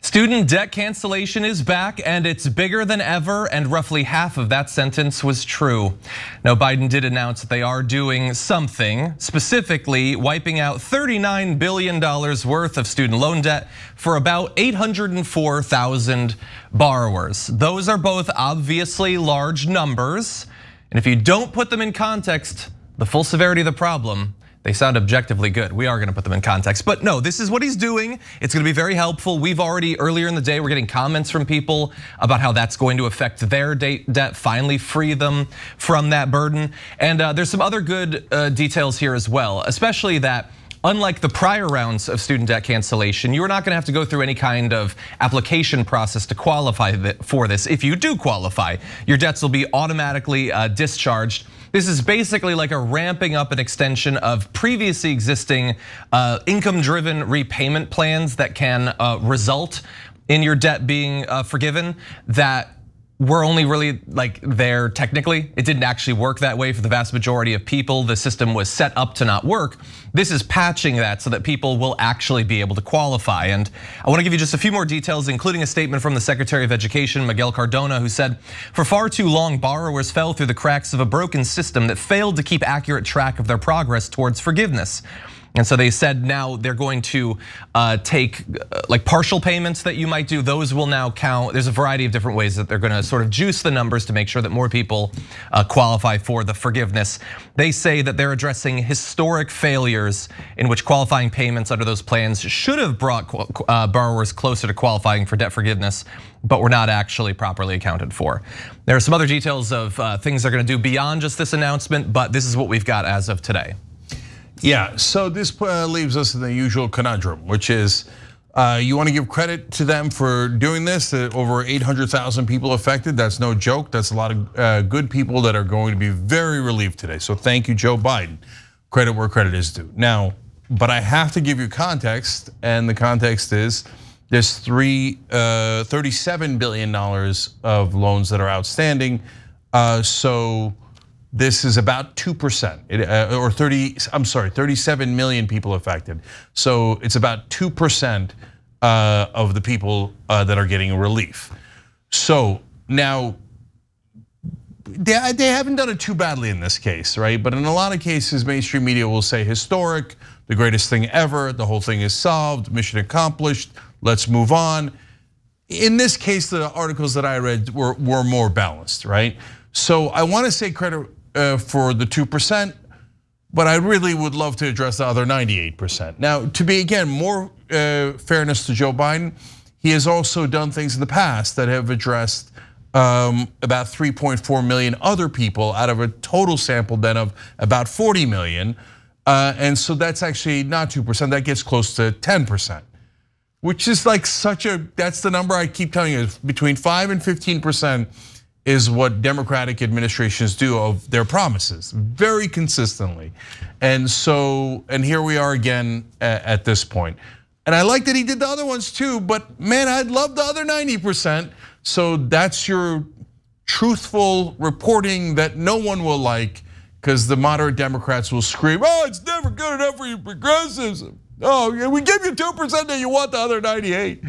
Student debt cancellation is back, and it's bigger than ever, and roughly half of that sentence was true. Now, Biden did announce that they are doing something, specifically wiping out $39 billion worth of student loan debt for about 804,000 borrowers. Those are both obviously large numbers, and if you don't put them in context, the full severity of the problem, they sound objectively good. We are gonna put them in context, but no, this is what he's doing. It's gonna be very helpful. We've already, earlier in the day, we're getting comments from people about how that's going to affect their debt, finally free them from that burden. And there's some other good details here as well, especially that unlike the prior rounds of student debt cancellation, you are not gonna have to go through any kind of application process to qualify for this. If you do qualify, your debts will be automatically discharged. This is basically like a ramping up an extension of previously existing income-driven repayment plans that can result in your debt being forgiven that were only really like there technically. It didn't actually work that way for the vast majority of people. The system was set up to not work. This is patching that so that people will actually be able to qualify. And I wanna give you just a few more details, including a statement from the Secretary of Education, Miguel Cardona, who said, for far too long, borrowers fell through the cracks of a broken system that failed to keep accurate track of their progress towards forgiveness. And so they said now they're going to take like partial payments that you might do. Those will now count. There's a variety of different ways that they're going to sort of juice the numbers to make sure that more people qualify for the forgiveness. They say that they're addressing historic failures in which qualifying payments under those plans should have brought borrowers closer to qualifying for debt forgiveness, but were not actually properly accounted for. There are some other details of things they're going to do beyond just this announcement, but this is what we've got as of today. Yeah, so this leaves us in the usual conundrum, which is you want to give credit to them for doing this. Over 800,000 people affected. That's no joke. That's a lot of good people that are going to be very relieved today. So thank you, Joe Biden. Credit where credit is due. Now, but I have to give you context, and the context is there's $37 billion of loans that are outstanding. So this is about 2%, or 37 million people affected. So it's about 2% of the people that are getting relief. So now, they haven't done it too badly in this case, right? But in a lot of cases, mainstream media will say historic, the greatest thing ever, the whole thing is solved, mission accomplished, let's move on. In this case, the articles that I read were more balanced, right? So I want to say credit for the 2%, but I really would love to address the other 98%. Now, to be again more fairness to Joe Biden, he has also done things in the past that have addressed about 3.4 million other people out of a total sample then of about 40 million. And so that's actually not 2%, that gets close to 10%, which is like that's the number I keep telling you, between 5 and 15% is what Democratic administrations do of their promises, very consistently. And so, and here we are again at this point. And I like that he did the other ones too, but man, I'd love the other 90%. So that's your truthful reporting that no one will like, because the moderate Democrats will scream, oh, it's never good enough for you progressives. Oh, we give you 2% and you want the other 98.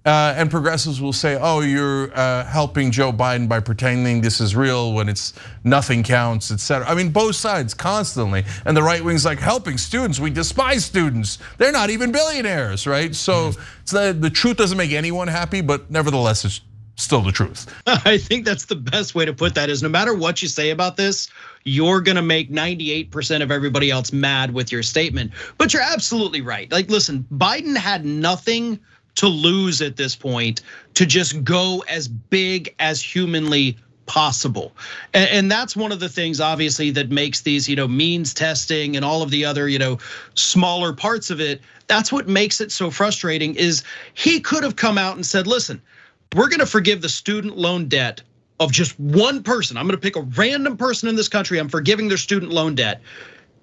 And progressives will say, oh, you're helping Joe Biden by pretending this is real when it's nothing counts, et cetera. I mean, both sides constantly. And the right wing's like, helping students, we despise students. They're not even billionaires, right? So the truth doesn't make anyone happy, but nevertheless, it's still the truth. I think that's the best way to put that is no matter what you say about this, you're gonna make 98% of everybody else mad with your statement. But you're absolutely right. Like, listen, Biden had nothing to lose at this point to just go as big as humanly possible. And that's one of the things obviously that makes these, means testing and all of the other, smaller parts of it. That's what makes it so frustrating is he could have come out and said, listen, we're gonna forgive the student loan debt of just one person. I'm gonna pick a random person in this country. I'm forgiving their student loan debt.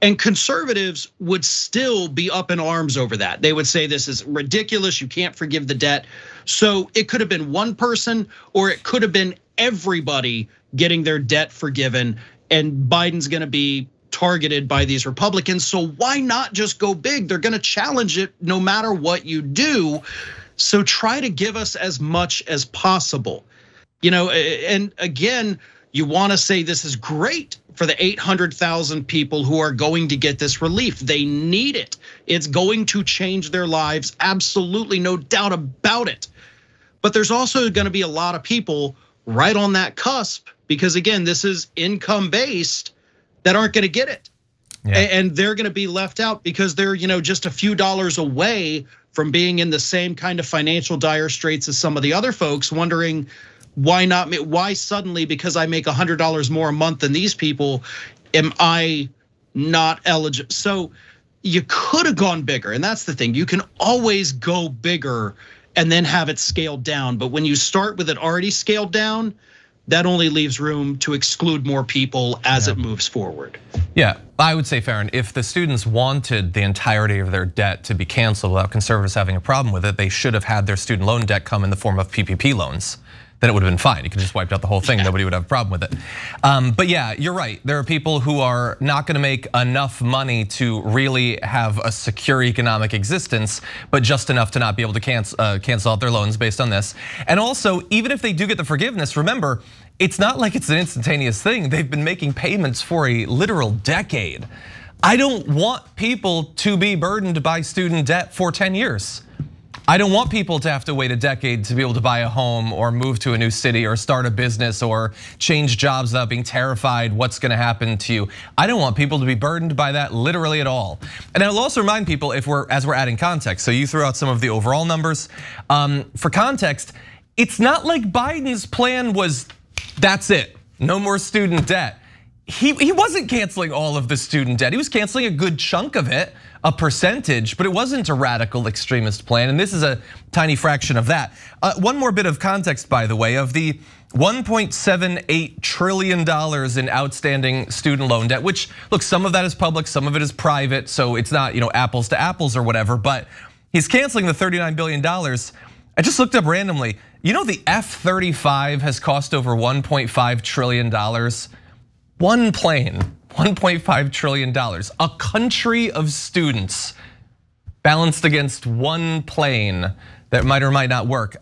And conservatives would still be up in arms over that. They would say this is ridiculous, you can't forgive the debt. So it could have been one person or it could have been everybody getting their debt forgiven, and Biden's gonna be targeted by these Republicans. So why not just go big? They're gonna challenge it no matter what you do. So try to give us as much as possible. And again, you want to say this is great for the 800,000 people who are going to get this relief. They need it. It's going to change their lives, absolutely, no doubt about it. But there's also going to be a lot of people right on that cusp, because again, this is income based, that aren't going to get it. Yeah. And they're going to be left out because they're just a few dollars away from being in the same kind of financial dire straits as some of the other folks, wondering why not? Why suddenly, because I make $100 more a month than these people, am I not eligible? So you could have gone bigger, and that's the thing. You can always go bigger and then have it scaled down. But when you start with it already scaled down, that only leaves room to exclude more people as it moves forward. Yeah, I would say, Farron, if the students wanted the entirety of their debt to be canceled without conservatives having a problem with it, they should have had their student loan debt come in the form of PPP loans. Then it would have been fine. You could just wiped out the whole thing. Nobody would have a problem with it. But yeah, you're right. There are people who are not going to make enough money to really have a secure economic existence, but just enough to not be able to cancel out their loans based on this. And also, even if they do get the forgiveness, remember, it's not like it's an instantaneous thing. They've been making payments for a literal decade. I don't want people to be burdened by student debt for 10 years. I don't want people to have to wait a decade to be able to buy a home or move to a new city or start a business or change jobs without being terrified what's gonna happen to you. I don't want people to be burdened by that literally at all. And I'll also remind people, as we're adding context, so you threw out some of the overall numbers. For context, it's not like Biden's plan was, that's it, no more student debt. He wasn't canceling all of the student debt. He was canceling a good chunk of it, a percentage, but it wasn't a radical extremist plan, and this is a tiny fraction of that. One more bit of context, by the way, of the $1.78 trillion in outstanding student loan debt, which, look, some of that is public, some of it is private, so it's not apples to apples or whatever, but he's canceling the $39 billion. I just looked up randomly. The F-35 has cost over $1.5 trillion. One plane, $1.5 trillion. A country of students balanced against one plane that might or might not work.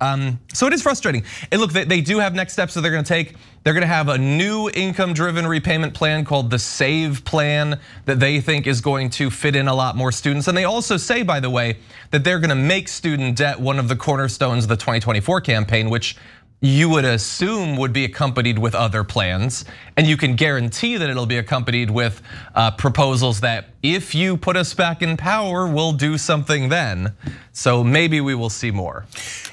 So it is frustrating. And look, they do have next steps that they're gonna take. They're gonna have a new income-driven repayment plan called the SAVE plan that they think is going to fit in a lot more students. And they also say, by the way, that they're gonna make student debt one of the cornerstones of the 2024 campaign, which you would assume would be accompanied with other plans, and you can guarantee that it'll be accompanied with proposals that if you put us back in power, we'll do something then. So maybe we will see more.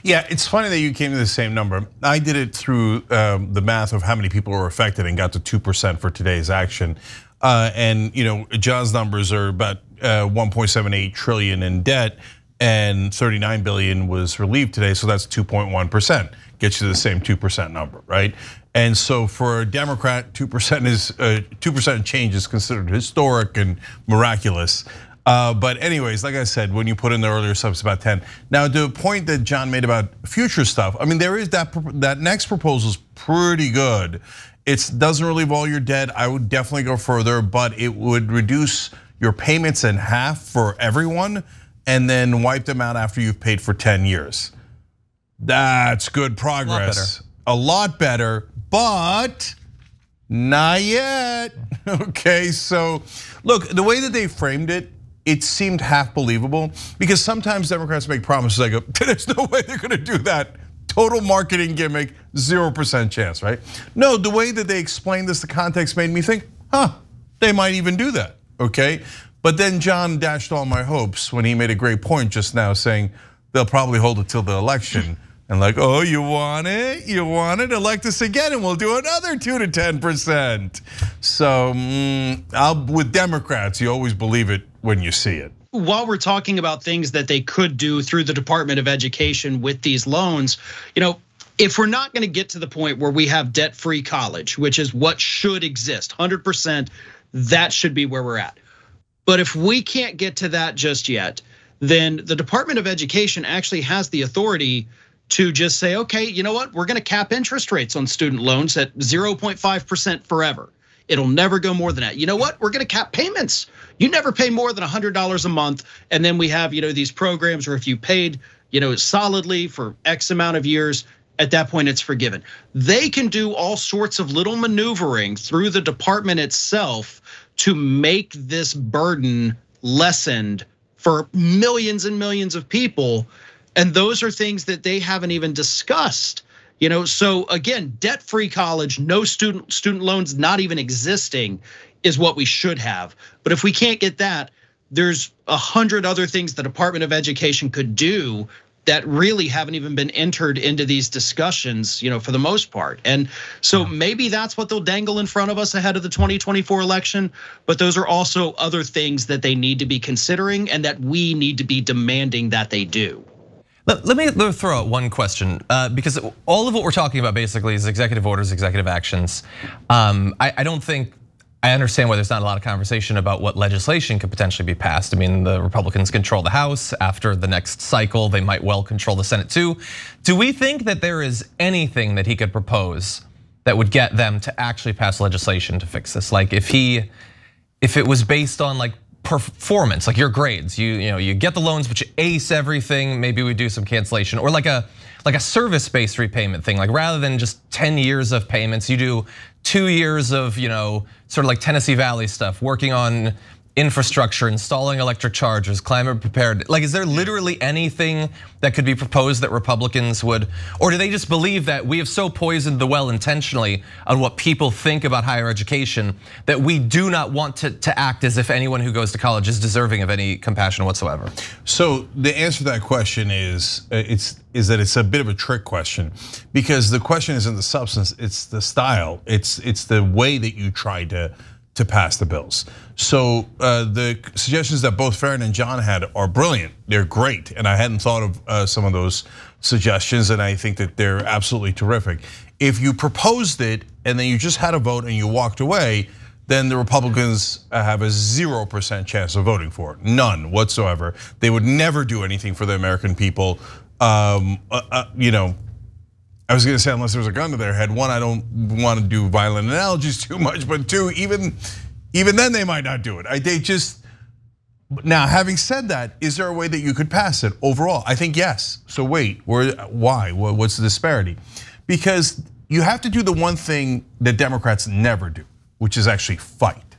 Yeah, it's funny that you came to the same number. I did it through the math of how many people were affected and got to 2% for today's action. And John's numbers are about 1.78 trillion in debt, and 39 billion was relieved today, so that's 2.1%. Gets you the same 2% number, right? And so for a Democrat, 2% is 2% change is considered historic and miraculous. But anyways, like I said, when you put in the earlier stuff, it's about 10. Now, the point that John made about future stuff, I mean, there is that next proposal is pretty good. It doesn't relieve all your debt. I would definitely go further, but it would reduce your payments in half for everyone, and then wipe them out after you've paid for 10 years. That's good progress. A lot better, but not yet. Okay, so look, the way that they framed it, it seemed half believable, because sometimes Democrats make promises. I go, there's no way they're gonna do that. Total marketing gimmick, 0% chance, right? No, the way that they explained this, the context made me think, they might even do that, okay? But then John dashed all my hopes when he made a great point just now, saying they'll probably hold it till the election. And like, oh, you want it? You want it? Elect us again and we'll do another 2 to 10%. So with Democrats, you always believe it when you see it. While we're talking about things that they could do through the Department of Education with these loans, if we're not gonna get to the point where we have debt-free college, which is what should exist, 100%, that should be where we're at. But if we can't get to that just yet, then the Department of Education actually has the authority to just say, okay, you know what? We're gonna cap interest rates on student loans at 0.5% forever. It'll never go more than that. You know what? We're gonna cap payments. You never pay more than $100 a month. And then we have these programs where if you paid solidly for X amount of years, at that point it's forgiven. They can do all sorts of little maneuvering through the department itself to make this burden lessened for millions and millions of people. And those are things that they haven't even discussed. So again, debt-free college, no student loans not even existing is what we should have. But if we can't get that, there's 100 other things the Department of Education could do that really haven't even been entered into these discussions, for the most part. And so maybe that's what they'll dangle in front of us ahead of the 2024 election. But those are also other things that they need to be considering and that we need to be demanding that they do. Let me throw out one question, because all of what we're talking about basically is executive orders, executive actions. I don't think, I understand why there's not a lot of conversation about what legislation could potentially be passed. I mean, the Republicans control the House. After the next cycle, they might well control the Senate too. Do we think that there is anything that he could propose that would get them to actually pass legislation to fix this? Like if it was based on like performance, like your grades, you get the loans, but you ace everything, maybe we do some cancellation, or like a service-based repayment thing. Like rather than just 10 years of payments, you do 2 years of sort of like Tennessee Valley stuff, working on infrastructure, installing electric chargers, climate prepared. Like, is there literally anything that could be proposed that Republicans would, or do they just believe that we have so poisoned the well intentionally on what people think about higher education that we do not want to act as if anyone who goes to college is deserving of any compassion whatsoever? So the answer to that question is that it's a bit of a trick question, because the question isn't the substance, it's the style, it's the way that you try to pass the bills. So the suggestions that both Farron and John had are brilliant. They're great, and I hadn't thought of some of those suggestions, and I think that they're absolutely terrific. If you proposed it and then you just had a vote and you walked away, then the Republicans have a 0% chance of voting for it, none whatsoever. They would never do anything for the American people. I was gonna say, unless there was a gun to their head. One, I don't want to do violent analogies too much, but two, even then they might not do it. They just, now having said that, is there a way that you could pass it overall? I think yes. So wait, why? What's the disparity? Because you have to do the one thing that Democrats never do, which is actually fight.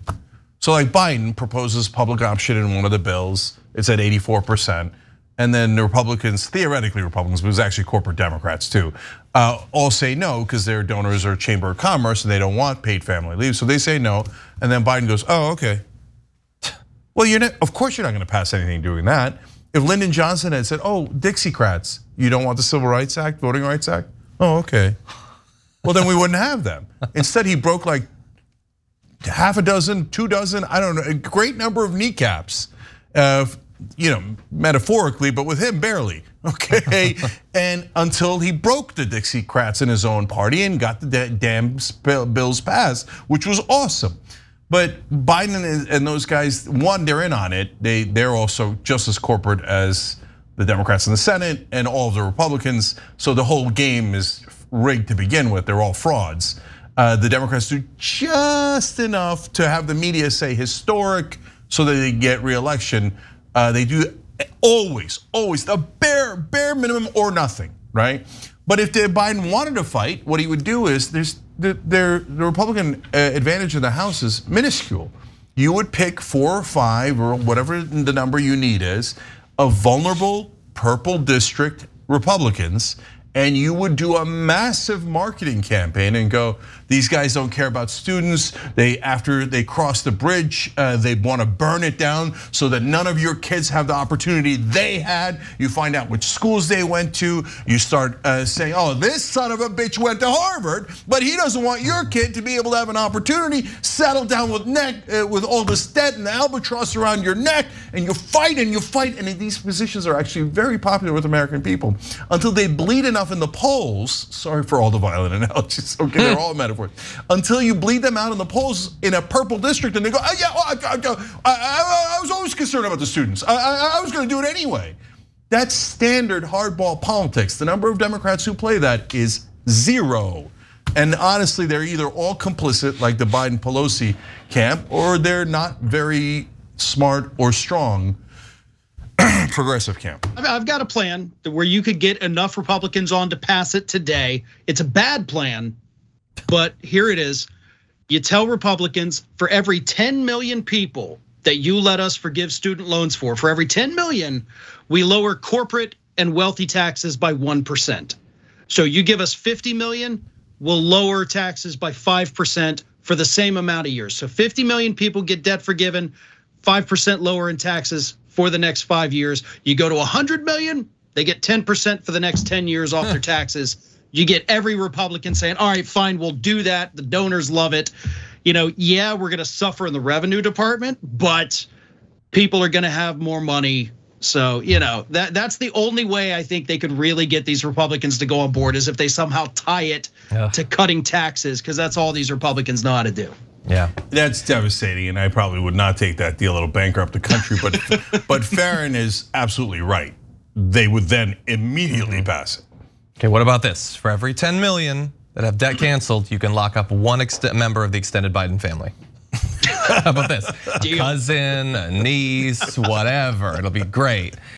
So like Biden proposes public option in one of the bills, it's at 84%. And then the Republicans, theoretically Republicans, but it was actually corporate Democrats too, all say no because their donors are Chamber of Commerce and they don't want paid family leave. So they say no, and then Biden goes, oh, okay. Well, of course you're not gonna pass anything doing that. If Lyndon Johnson had said, oh, Dixiecrats, you don't want the Civil Rights Act, Voting Rights Act? Oh, okay. Well, then we wouldn't have them. Instead, he broke like half a dozen, 2 dozen, I don't know, a great number of kneecaps. Metaphorically, but with him barely, okay? And until he broke the Dixiecrats in his own party and got the damn bills passed, which was awesome. But Biden and those guys, one, they're in on it. They're also just as corporate as the Democrats in the Senate and all of the Republicans. So the whole game is rigged to begin with. They're all frauds. The Democrats do just enough to have the media say historic so that they get re-election. They do always the bare minimum or nothing, right? But if Biden wanted to fight, what he would do is the Republican advantage in the House is minuscule. You would pick 4 or 5 or whatever the number you need is of vulnerable purple district Republicans, and you would do a massive marketing campaign and go, these guys don't care about students. After they cross the bridge, they want to burn it down so that none of your kids have the opportunity they had. You find out which schools they went to. You start saying, oh, this son of a bitch went to Harvard, but he doesn't want your kid to be able to have an opportunity. Settle down with all this debt and the albatross around your neck, and you fight and you fight. And these positions are actually very popular with American people until they bleed enough in the polls. Sorry for all the violent analogies. Okay, they're all metaphors. Until you bleed them out in the polls in a purple district, and they go, oh, yeah, well, I was always concerned about the students. I was going to do it anyway. That's standard hardball politics. The number of Democrats who play that is 0. And honestly, they're either all complicit, like the Biden-Pelosi camp, or they're not very smart or strong. progressive camp. I've got a plan where you could get enough Republicans on to pass it today. It's a bad plan, but here it is. You tell Republicans, for every 10 million people that you let us forgive student loans for every 10 million, we lower corporate and wealthy taxes by 1%. So you give us 50 million, we'll lower taxes by 5% for the same amount of years. So 50 million people get debt forgiven, 5% lower in taxes for the next 5 years. You go to 100 million, they get 10% for the next 10 years off their taxes. You get every Republican saying, all right, fine, we'll do that. The donors love it. Yeah, we're gonna suffer in the revenue department, but people are gonna have more money. So, that's the only way I think they could really get these Republicans to go on board, is if they somehow tie it to cutting taxes, because that's all these Republicans know how to do. Yeah, that's devastating, and I probably would not take that deal. It'll bankrupt the country. But Farron is absolutely right. They would then immediately pass it. Okay, what about this? For every 10 million that have debt canceled, you can lock up one member of the extended Biden family. How about this? A cousin, a niece, whatever. It'll be great.